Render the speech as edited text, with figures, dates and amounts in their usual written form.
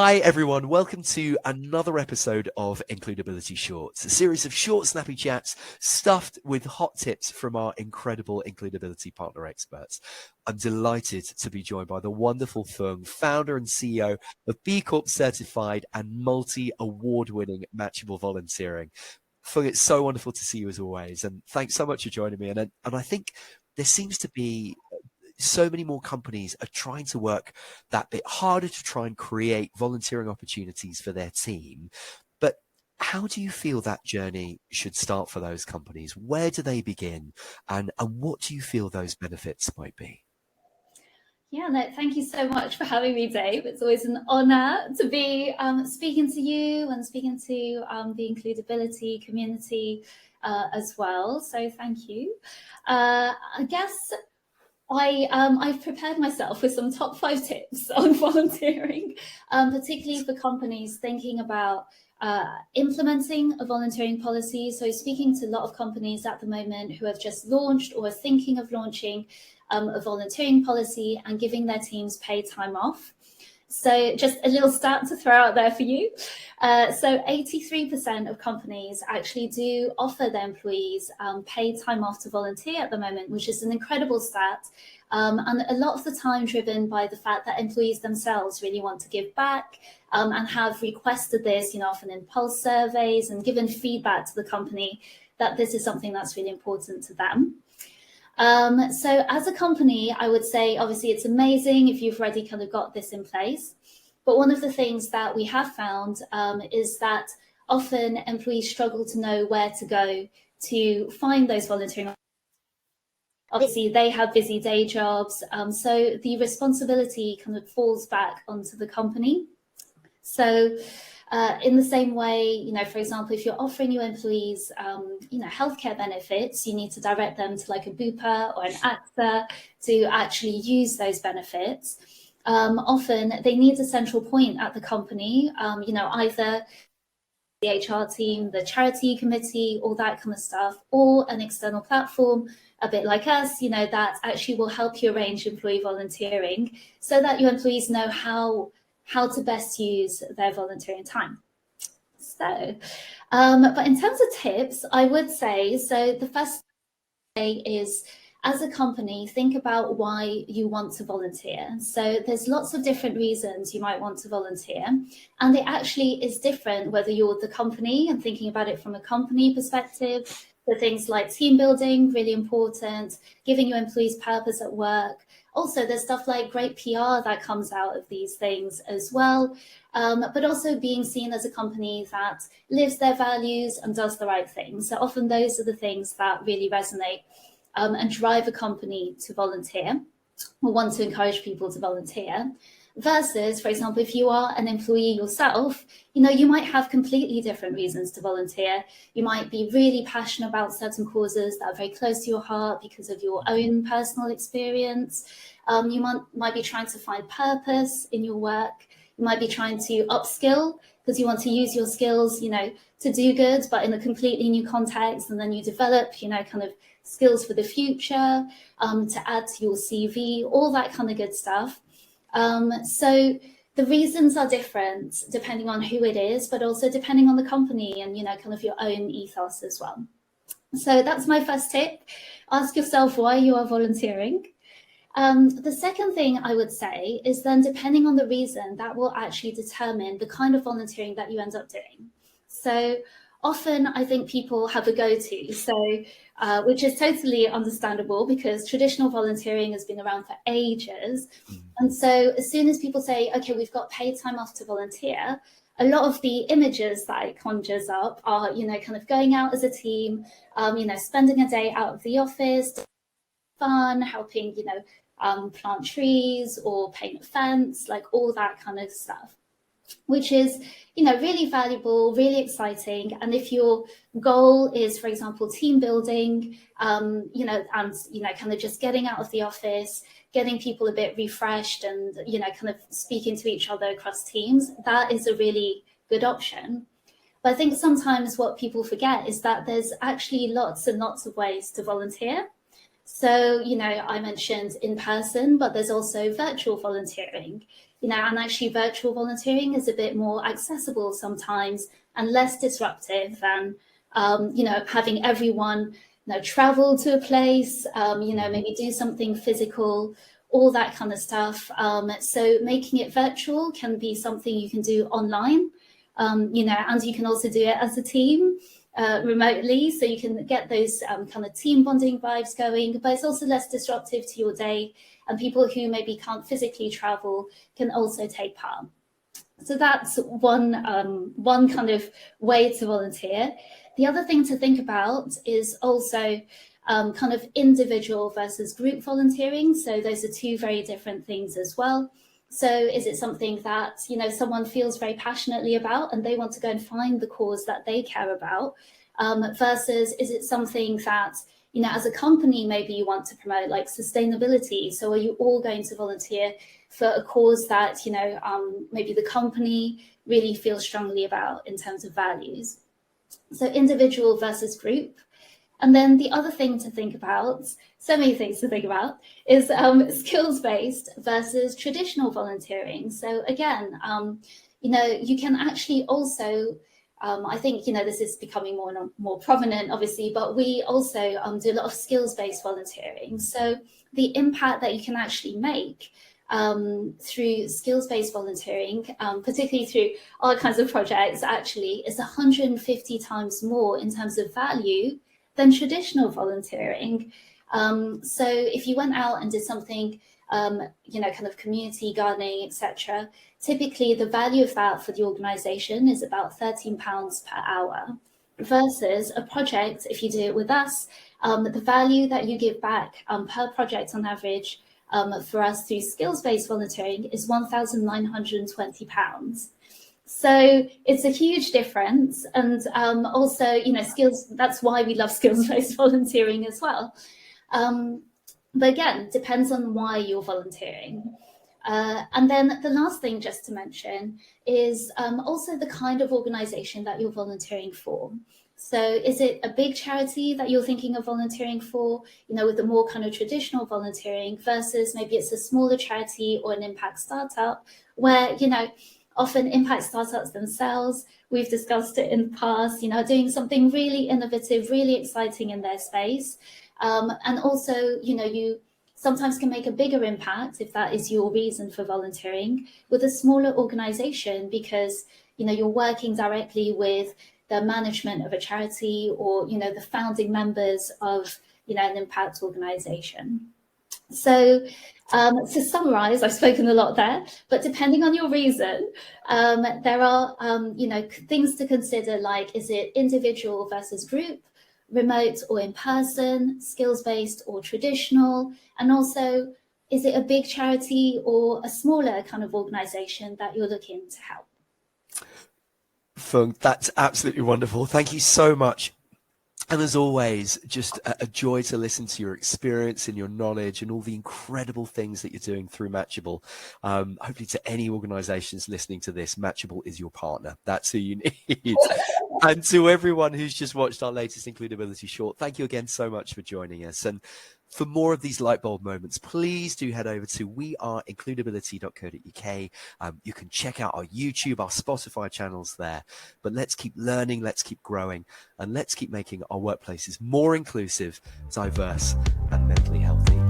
Hi everyone, welcome to another episode of Includability Shorts, a series of short, snappy chats stuffed with hot tips from our incredible includability partner experts. I'm delighted to be joined by the wonderful Foong, founder and CEO of B Corp certified and multi-award-winning Matchable Volunteering. Foong, it's so wonderful to see you as always, and thanks so much for joining me. And I think there seems to be so many more companies are trying to work that bit harder to try and create volunteering opportunities for their team. But how do you feel that journey should start for those companies? Where do they begin? And what do you feel those benefits might be? Yeah, no, thank you so much for having me, Dave. It's always an honour to be speaking to you and speaking to the includability community as well. So thank you. I guess I've prepared myself with some top 5 tips on volunteering, particularly for companies thinking about implementing a volunteering policy. So speaking to a lot of companies at the moment who have just launched or are thinking of launching a volunteering policy and giving their teams paid time off. So just a little stat to throw out there for you. So 83% of companies actually do offer their employees paid time off to volunteer at the moment, which is an incredible stat. And a lot of the time driven by the fact that employees themselves really want to give back and have requested this, often in pulse surveys and given feedback to the company that this is something that's really important to them. So as a company, I would say, obviously, it's amazing if you've already kind of got this in place. But one of the things that we have found is that often employees struggle to know where to go to find those volunteering. Obviously, they have busy day jobs, so the responsibility kind of falls back onto the company. So in the same way, for example, if you're offering your employees, healthcare benefits, you need to direct them to like a Bupa or an AXA to actually use those benefits. Often they need a central point at the company, either the HR team, the charity committee, all that kind of stuff, or an external platform, a bit like us, that actually will help you arrange employee volunteering so that your employees know how to best use their volunteering time. So, but in terms of tips, I would say, so the first thing is, as a company, think about why you want to volunteer. So there's lots of different reasons you might want to volunteer, and it actually is different whether you're the company and thinking about it from a company perspective. So things like team building, really important, giving your employees purpose at work. Also, there's stuff like great PR that comes out of these things as well, but also being seen as a company that lives their values and does the right thing. So often those are the things that really resonate and drive a company to volunteer or want to encourage people to volunteer. Versus, for example, if you are an employee yourself, you might have completely different reasons to volunteer. You might be really passionate about certain causes that are very close to your heart because of your own personal experience. You might be trying to find purpose in your work. You might be trying to upskill because you want to use your skills, to do good, but in a completely new context. And then you develop, kind of skills for the future, to add to your CV, all that kind of good stuff. So the reasons are different depending on who it is, but also depending on the company and, kind of your own ethos as well. So that's my first tip. Ask yourself why you are volunteering. The second thing I would say is then depending on the reason, that will actually determine the kind of volunteering that you end up doing. So often I think people have a go-to, which is totally understandable because traditional volunteering has been around for ages. And so as soon as people say, okay, we've got paid time off to volunteer, a lot of the images that it conjures up are, kind of going out as a team, spending a day out of the office, fun, helping, plant trees or paint a fence, like all that kind of stuff, which is, really valuable, really exciting. And if your goal is, for example, team building, and, kind of just getting out of the office, getting people a bit refreshed and, kind of speaking to each other across teams, that is a really good option. But I think sometimes what people forget is that there's actually lots and lots of ways to volunteer. So, I mentioned in person, but there's also virtual volunteering, and actually virtual volunteering is a bit more accessible sometimes and less disruptive than, having everyone, travel to a place, maybe do something physical, all that kind of stuff. So making it virtual can be something you can do online, and you can also do it as a team. Remotely, so you can get those kind of team bonding vibes going, but it's also less disruptive to your day, and people who maybe can't physically travel can also take part. So that's one kind of way to volunteer. The other thing to think about is also kind of individual versus group volunteering. So those are two very different things as well. So is it something that, someone feels very passionately about and they want to go and find the cause that they care about, versus is it something that, as a company, maybe you want to promote, like sustainability? So are you all going to volunteer for a cause that, maybe the company really feels strongly about in terms of values? So individual versus group. And then the other thing to think about, so many things to think about, is skills-based versus traditional volunteering. So again, you can actually also, I think, this is becoming more and more prominent, obviously, but we also do a lot of skills-based volunteering. So the impact that you can actually make through skills-based volunteering, particularly through all kinds of projects, actually is 150 times more in terms of value than traditional volunteering. So if you went out and did something, kind of community gardening, etc., typically the value of that for the organisation is about £13 per hour, versus a project, if you do it with us, the value that you give back per project on average for us through skills-based volunteering is £1,920. So it's a huge difference. And also, skills, that's why we love skills-based volunteering as well. But again, depends on why you're volunteering. And then the last thing just to mention is also the kind of organisation that you're volunteering for. So is it a big charity that you're thinking of volunteering for, with the more kind of traditional volunteering, versus maybe it's a smaller charity or an impact startup where, often impact startups themselves, we've discussed it in the past, doing something really innovative, really exciting in their space. And also, you sometimes can make a bigger impact if that is your reason for volunteering with a smaller organization, because, you're working directly with the management of a charity or, the founding members of, an impact organization. So to summarize, I've spoken a lot there, but depending on your reason, there are, things to consider, like, is it individual versus group, remote or in person, skills-based or traditional, and also, is it a big charity or a smaller kind of organization that you're looking to help? Foong, that's absolutely wonderful. Thank you so much. And as always, just a joy to listen to your experience and your knowledge and all the incredible things that you're doing through Matchable. Hopefully to any organizations listening to this, Matchable is your partner. That's who you need. And to everyone who's just watched our latest Includability short, thank you again so much for joining us. And for more of these light bulb moments, please do head over to weareincludability.co.uk. You can check out our YouTube, our Spotify channels there. But let's keep learning, let's keep growing, and let's keep making our workplaces more inclusive, diverse, and mentally healthy.